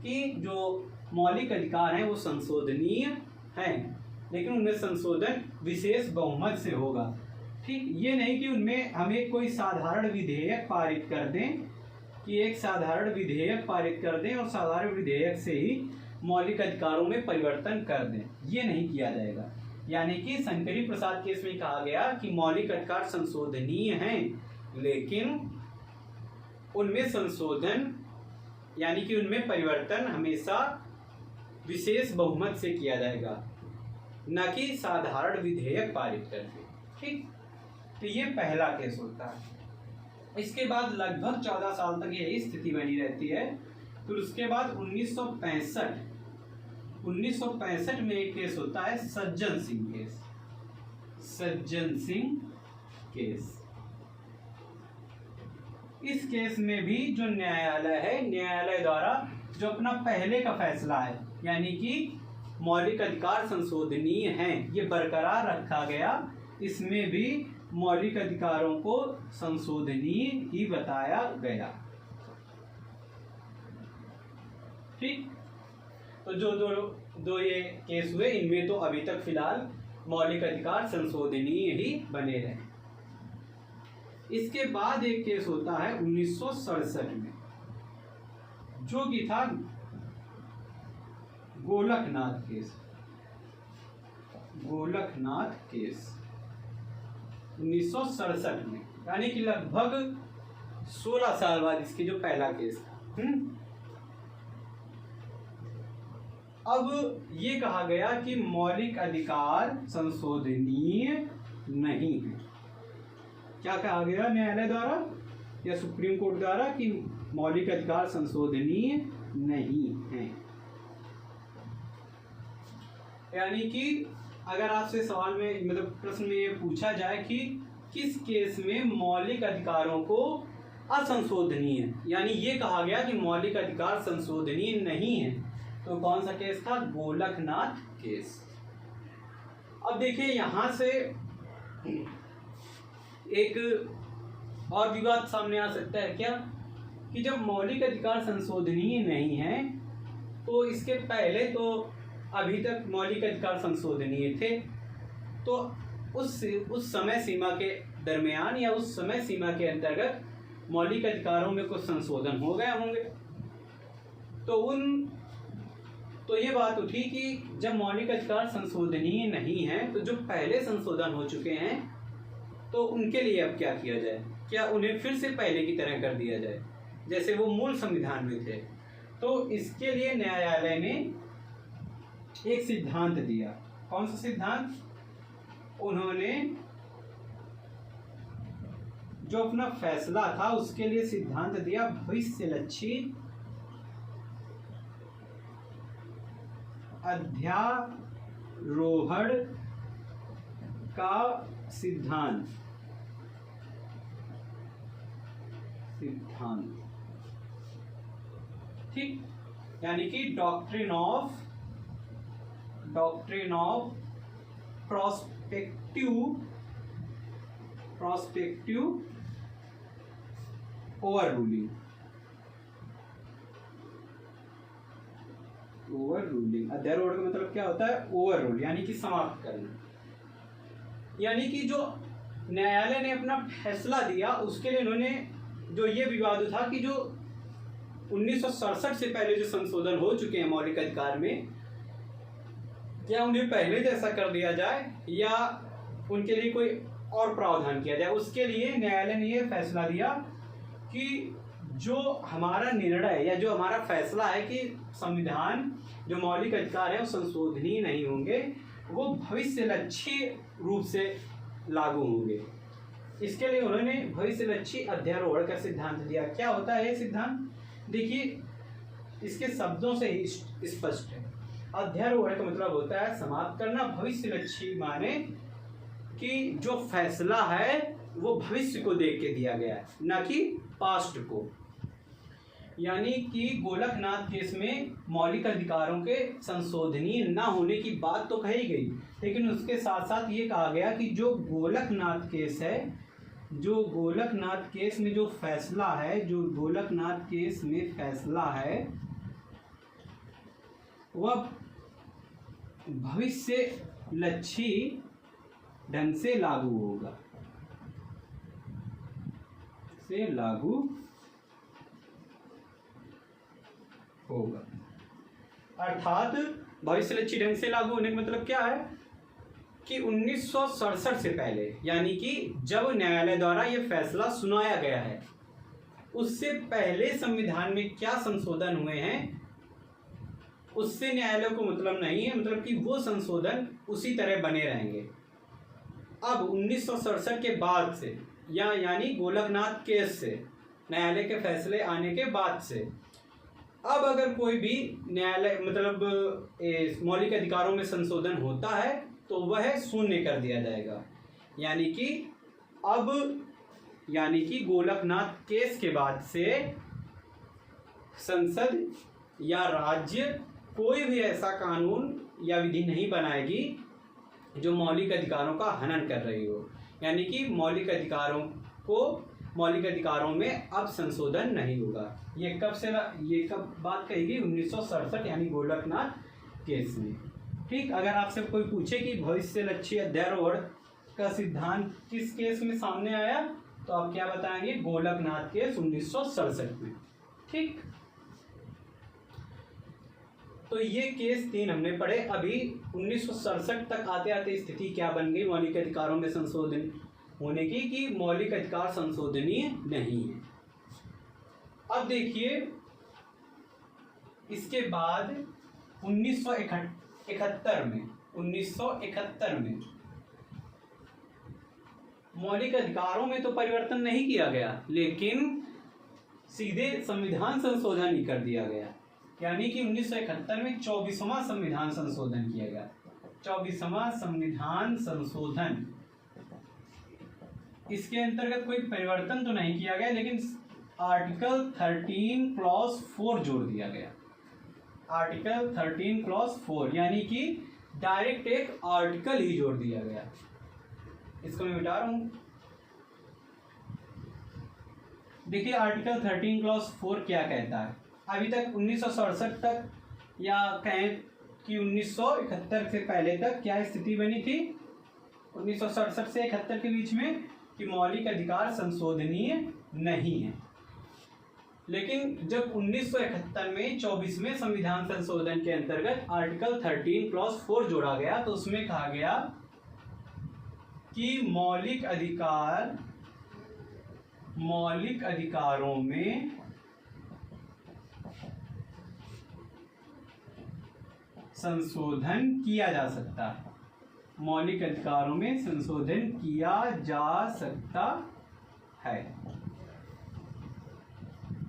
कि जो मौलिक अधिकार हैं वो संशोधनीय हैं, लेकिन उनमें संशोधन विशेष बहुमत से होगा, ठीक। ये नहीं कि उनमें हमें कोई साधारण विधेयक पारित कर दें, कि एक साधारण विधेयक पारित कर दें और साधारण विधेयक से ही मौलिक अधिकारों में परिवर्तन कर दें, ये नहीं किया जाएगा। यानी कि शंकरी प्रसाद केस में कहा गया कि मौलिक अधिकार संशोधनीय हैं, लेकिन उनमें संशोधन यानी कि उनमें परिवर्तन हमेशा विशेष बहुमत से किया जाएगा, न कि साधारण विधेयक पारित करके, ठीक। तो ये पहला केस होता है। इसके बाद लगभग 14 साल तक यही स्थिति बनी रहती है। फिर उसके बाद 1965 में एक केस होता है सज्जन सिंह केस। सज्जन सिंह केस, इस केस में भी जो न्यायालय है, न्यायालय द्वारा जो अपना पहले का फैसला है, यानी कि मौलिक अधिकार संशोधनीय हैं, ये बरकरार रखा गया। इसमें भी मौलिक अधिकारों को संशोधनीय ही बताया गया, ठीक। तो जो दो ये केस हुए, इनमें तो अभी तक फिलहाल मौलिक अधिकार संशोधनीय ही बने रहे। इसके बाद एक केस होता है 1967 में, जो कि था गोलकनाथ केस। गोलकनाथ केस 1967 में, यानी कि लगभग 16 साल बाद इसकी जो पहला केस था। अब ये कहा गया कि मौलिक अधिकार संशोधनीय नहीं है। क्या कहा गया न्यायालय द्वारा या सुप्रीम कोर्ट द्वारा कि मौलिक अधिकार संशोधनीय नहीं है। यानी कि अगर आपसे सवाल में मतलब प्रश्न में ये पूछा जाए कि किस केस में मौलिक अधिकारों को असंशोधनीय, यानी ये कहा गया कि मौलिक अधिकार संशोधनीय नहीं है, तो कौन सा केस था? गोलकनाथ केस। अब देखिए यहां से एक और विवाद सामने आ सकता है क्या कि जब मौलिक अधिकार संशोधनीय नहीं है तो इसके पहले तो अभी तक मौलिक अधिकार संशोधनीय थे, तो उस समय सीमा के दरमियान या उस समय सीमा के अंतर्गत मौलिक अधिकारों में कुछ संशोधन हो गए होंगे। तो ये बात उठी कि जब मौलिक अधिकार संशोधनीय नहीं है तो जो पहले संशोधन हो चुके हैं तो उनके लिए अब क्या किया जाए? क्या उन्हें फिर से पहले की तरह कर दिया जाए जैसे वो मूल संविधान में थे? तो इसके लिए न्यायालय ने एक सिद्धांत दिया। कौन सा सिद्धांत? उन्होंने जो अपना फैसला था उसके लिए सिद्धांत दिया भविष्यलक्षी अध्यारोहण का सिद्धांत। ठीक, यानी कि doctrine of prospective overruling. अध्यारोहण का मतलब क्या होता है? ओवर रूल, यानी कि समाप्त करना। यानी कि जो न्यायालय ने अपना फैसला दिया उसके लिए उन्होंने जो ये विवाद था कि जो 1967 से पहले जो संशोधन हो चुके हैं मौलिक अधिकार में, क्या उन्हें पहले जैसा कर दिया जाए या उनके लिए कोई और प्रावधान किया जाए। उसके लिए न्यायालय ने यह फैसला दिया कि जो हमारा निर्णय या जो हमारा फैसला है कि संविधान जो मौलिक अधिकार है वो संशोधनीय नहीं होंगे, वो भविष्यलक्षी रूप से लागू होंगे। इसके लिए उन्होंने भविष्यलक्षी अध्यारोहण का सिद्धांत दिया। क्या होता है ये सिद्धांत? देखिए इसके शब्दों से ही स्पष्ट है। अध्यारोहण का मतलब होता है समाप्त करना, भविष्यलक्षी माने कि जो फैसला है वो भविष्य को देख के दिया गया है, न कि पास्ट को। यानी कि गोलकनाथ केस में मौलिक अधिकारों के संशोधनीय न होने की बात तो कही गई, लेकिन उसके साथ साथ ये कहा गया कि जो गोलकनाथ केस है, जो गोलकनाथ केस में जो फैसला है, जो गोलकनाथ केस में फैसला है वह भविष्यलक्षी ढंग से लागू होगा, से लागू होगा। अर्थात भविष्यलक्षी ढंग से लागू होने का मतलब क्या है कि 1967 से पहले, यानी कि जब न्यायालय द्वारा यह फैसला सुनाया गया है, उससे पहले संविधान में क्या संशोधन हुए हैं उससे न्यायालय को मतलब नहीं है, मतलब कि वो संशोधन उसी तरह बने रहेंगे। अब 1967 के बाद से यानी गोलकनाथ केस से, न्यायालय के फैसले आने के बाद से, अब अगर कोई भी न्यायालय मतलब मौलिक अधिकारों में संशोधन होता है तो वह शून्य कर दिया जाएगा। यानी कि गोलकनाथ केस के बाद से संसद या राज्य कोई भी ऐसा कानून या विधि नहीं बनाएगी जो मौलिक अधिकारों का हनन कर रही हो। यानी कि मौलिक अधिकारों में अब संशोधन नहीं होगा। ये कब बात कही गई? 1967 यानी गोलकनाथ केस में। ठीक, अगर आपसे कोई पूछे कि भविष्यलक्षी अध्यारोहण का सिद्धांत किस केस में सामने आया तो आप क्या बताएंगे? गोलकनाथ केस 1967 में। ठीक, तो ये केस 3 हमने पढ़े। अभी 1967 तक आते आते स्थिति क्या बन गई मौलिक अधिकारों में संशोधन होने की कि मौलिक अधिकार संशोधनीय नहीं है। अब देखिए इसके बाद 1971 में मौलिक अधिकारों में तो परिवर्तन नहीं किया गया, लेकिन सीधे संविधान संशोधन ही कर दिया गया। यानी कि 1971 में 24वां संविधान संशोधन किया गया। 24वां संविधान संशोधन, इसके अंतर्गत कोई परिवर्तन तो नहीं किया गया, लेकिन आर्टिकल 13 क्लॉज 4 जोड़ दिया गया। आर्टिकल 13 क्लॉज 4 यानी कि डायरेक्ट एक आर्टिकल ही जोड़ दिया गया। इसको मैं मिटा रहा हूं। देखिए आर्टिकल 13 क्लॉज 4 क्या कहता है। अभी तक 1967 तक या कहें कि 1971 से पहले तक क्या स्थिति बनी थी, 1967 से 71 के बीच में, कि मौलिक अधिकार संशोधनीय नहीं है। लेकिन जब 1971 में 24वें संविधान संशोधन के अंतर्गत आर्टिकल 13 क्लॉज 4 जोड़ा गया, तो उसमें कहा गया कि मौलिक अधिकारों में संशोधन किया जा सकता है। मौलिक अधिकारों में संशोधन किया जा सकता है।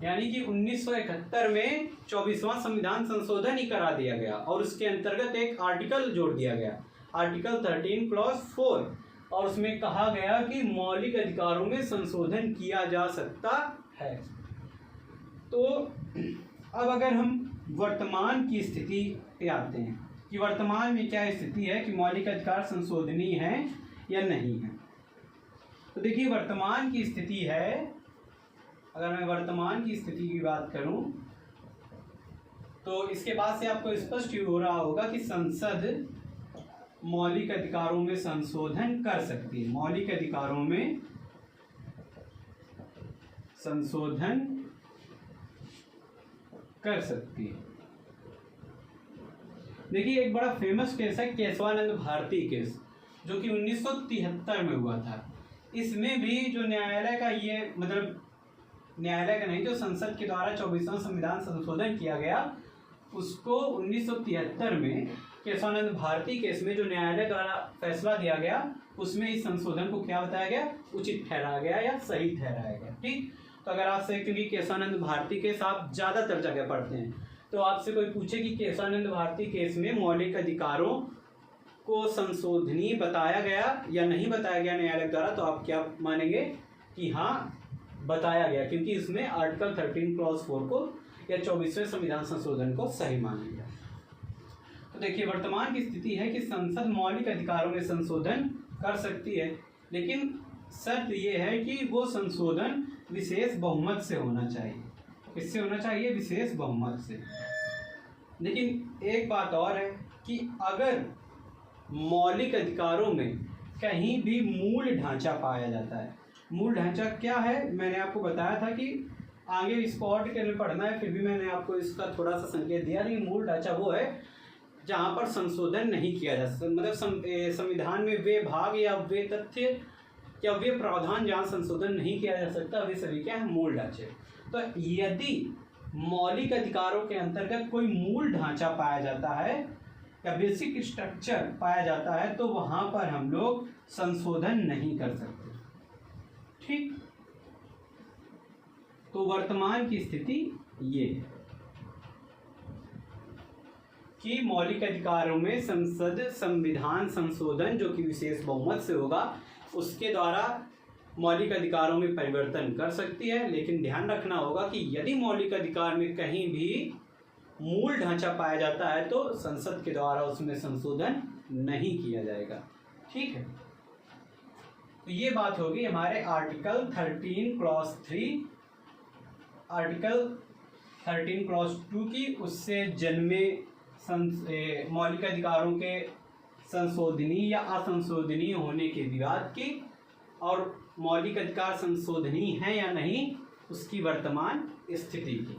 यानी कि 1971 में 24वां संविधान संशोधन ही करा दिया गया और उसके अंतर्गत एक आर्टिकल जोड़ दिया गया, आर्टिकल 13 क्लॉज 4, और उसमें कहा गया कि मौलिक अधिकारों में संशोधन किया जा सकता है। तो अब अगर हम वर्तमान की स्थिति पे आते हैं कि वर्तमान में क्या स्थिति है कि मौलिक अधिकार संशोधनीय है या नहीं है। तो देखिए वर्तमान की स्थिति है, अगर मैं वर्तमान की स्थिति की बात करूं तो इसके बाद से आपको स्पष्ट हो रहा होगा कि संसद मौलिक अधिकारों में संशोधन कर सकती है। मौलिक अधिकारों में संशोधन कर सकती है। देखिए एक बड़ा फेमस केस है केशवानंद भारती केस, जो कि 1973 में हुआ था। इसमें भी जो न्यायालय का ये मतलब न्यायालय का नहीं, जो संसद के द्वारा 24वां संविधान संशोधन किया गया, उसको 1973 में केशवानंद भारती केस में जो न्यायालय द्वारा फैसला दिया गया, उसमें इस संशोधन को क्या बताया गया, उचित ठहराया गया या सही ठहराया गया। ठीक, तो अगर आपसे, क्योंकि केशवानंद भारती केस आप ज्यादातर जगह पढ़ते हैं, तो आपसे कोई पूछे कि केशवानंद भारती केस में मौलिक अधिकारों को संशोधनीय बताया गया या नहीं बताया गया न्यायालय द्वारा, तो आप क्या मानेंगे कि हाँ बताया गया, क्योंकि इसमें आर्टिकल 13 क्लॉज 4 को या 24वें संविधान संशोधन को सही माना गया। तो देखिए वर्तमान की स्थिति है कि संसद मौलिक अधिकारों में संशोधन कर सकती है, लेकिन शर्त ये है कि वो संशोधन विशेष बहुमत से होना चाहिए। किससे होना चाहिए? विशेष बहुमत से। लेकिन एक बात और है कि अगर मौलिक अधिकारों में कहीं भी मूल ढांचा पाया जाता है, मूल ढांचा क्या है मैंने आपको बताया था कि आगे इसको और डिटेल में पढ़ना है, फिर भी मैंने आपको इसका थोड़ा सा संकेत दिया। लेकिन मूल ढांचा वो है जहाँ पर संशोधन नहीं किया जा सकता, मतलब संविधान में वे भाग या वे तथ्य या वे प्रावधान जहाँ संशोधन नहीं किया जा सकता, वे सभी क्या है? मूल ढांचे। तो यदि मौलिक अधिकारों के अंतर्गत कोई मूल ढांचा पाया जाता है या बेसिक स्ट्रक्चर पाया जाता है, तो वहां पर हम लोग संशोधन नहीं कर सकते। ठीक, तो वर्तमान की स्थिति ये है कि मौलिक अधिकारों में संसद संविधान संशोधन जो कि विशेष बहुमत से होगा, उसके द्वारा मौलिक अधिकारों में परिवर्तन कर सकती है। लेकिन ध्यान रखना होगा कि यदि मौलिक अधिकार में कहीं भी मूल ढांचा पाया जाता है तो संसद के द्वारा उसमें संशोधन नहीं किया जाएगा। ठीक है, तो ये बात होगी हमारे आर्टिकल 13 क्लॉज 3, आर्टिकल 13 क्लॉज 2 की, उससे जन्मे मौलिक अधिकारों के संशोधनीय या असंशोधनीय होने के विवाद की, और मौलिक अधिकार संशोधनीय है या नहीं उसकी वर्तमान स्थिति की।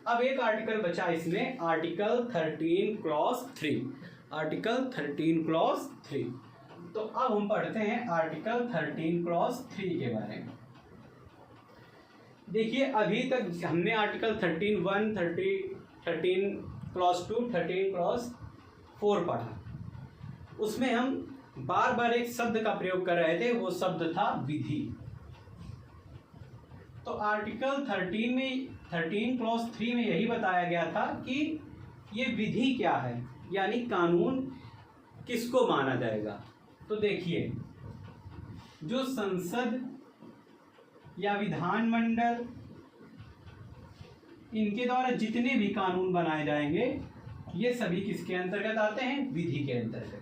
अब एक आर्टिकल बचा इसमें, आर्टिकल 13 क्लॉज 3, आर्टिकल 13 क्लॉज 3। तो अब हम पढ़ते हैं आर्टिकल 13 क्लॉज 3 के बारे में। देखिए अभी तक हमने आर्टिकल 13(1), 13 क्लॉज 2, 13 क्लॉज 4 पढ़ा। उसमें हम बार बार एक शब्द का प्रयोग कर रहे थे, वो शब्द था विधि। तो आर्टिकल 13 क्लॉज 3 में यही बताया गया था कि ये विधि क्या है, यानी कानून किसको माना जाएगा। तो देखिए, जो संसद या विधानमंडल, इनके द्वारा जितने भी कानून बनाए जाएंगे ये सभी किसके अंतर्गत आते हैं, विधि के अंतर्गत।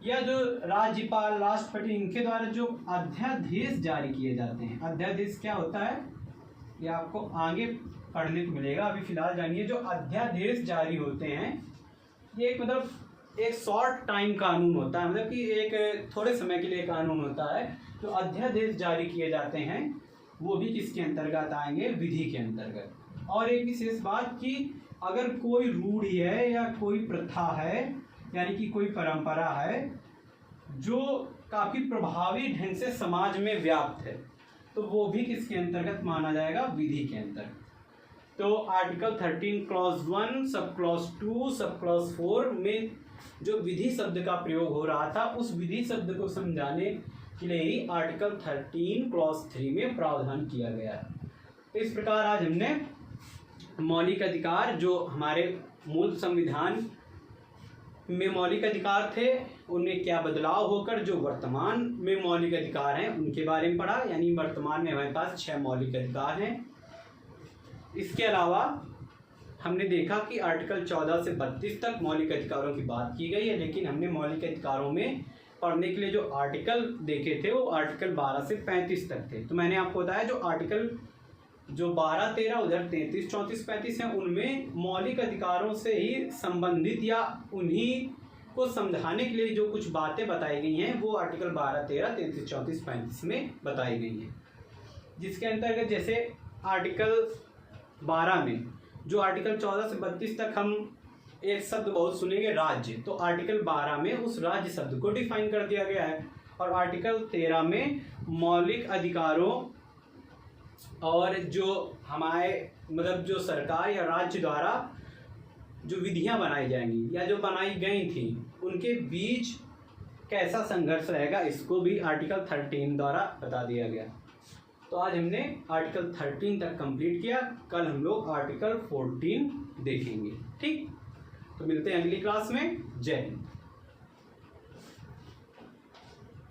या जो राज्यपाल, राष्ट्रपति, इनके द्वारा जो अध्यादेश जारी किए जाते हैं, अध्यादेश क्या होता है ये आपको आगे पढ़ने को मिलेगा, अभी फिलहाल जानिए। जो अध्यादेश जारी होते हैं ये एक शॉर्ट टाइम कानून होता है, मतलब कि एक थोड़े समय के लिए कानून होता है। जो अध्यादेश जारी किए जाते हैं वो भी किसके अंतर्गत आएंगे, विधि के अंतर्गत। और एक विशेष बात कि अगर कोई रूढ़ी है या कोई प्रथा है, यानी कि कोई परंपरा है जो काफी प्रभावी ढंग से समाज में व्याप्त है, तो वो भी किसके अंतर्गत माना जाएगा, विधि के अंतर्गत। तो article 13 clause 1 sub clause 2 sub clause 4 में जो विधि शब्द का प्रयोग हो रहा था, उस विधि शब्द को समझाने के लिए ही आर्टिकल 13 क्लॉज 3 में प्रावधान किया गया है। तो इस प्रकार आज हमने मौलिक अधिकार, जो हमारे मूल संविधान में मौलिक अधिकार थे, उनमें क्या बदलाव होकर जो वर्तमान में मौलिक अधिकार हैं उनके बारे में पढ़ा। यानी वर्तमान में हमारे पास 6 मौलिक अधिकार हैं। इसके अलावा हमने देखा कि आर्टिकल 14 से 32 तक मौलिक अधिकारों की बात की गई है, लेकिन हमने मौलिक अधिकारों में पढ़ने के लिए जो आर्टिकल देखे थे वो आर्टिकल 12 से 35 तक थे। तो मैंने आपको बताया जो आर्टिकल जो 12, 13, उधर 33, 34, 35 हैं, उनमें मौलिक अधिकारों से ही संबंधित या उन्हीं को समझाने के लिए जो कुछ बातें बताई गई हैं वो आर्टिकल 12, 13, 33, 34, 35 में बताई गई हैं। जिसके अंतर्गत जैसे आर्टिकल 12 में जो आर्टिकल 14 से 32 तक हम एक शब्द बहुत सुनेंगे, राज्य। तो आर्टिकल 12 में उस राज्य शब्द को डिफाइन कर दिया गया है। और आर्टिकल 13 में मौलिक अधिकारों और जो हमारे मतलब जो सरकार या राज्य द्वारा जो विधियां बनाई जाएंगी या जो बनाई गई थी उनके बीच कैसा संघर्ष रहेगा, इसको भी आर्टिकल 13 द्वारा बता दिया गया। तो आज हमने आर्टिकल 13 तक कंप्लीट किया। कल हम लोग आर्टिकल 14 देखेंगे। ठीक, तो मिलते हैं अगली क्लास में। जय हिंद।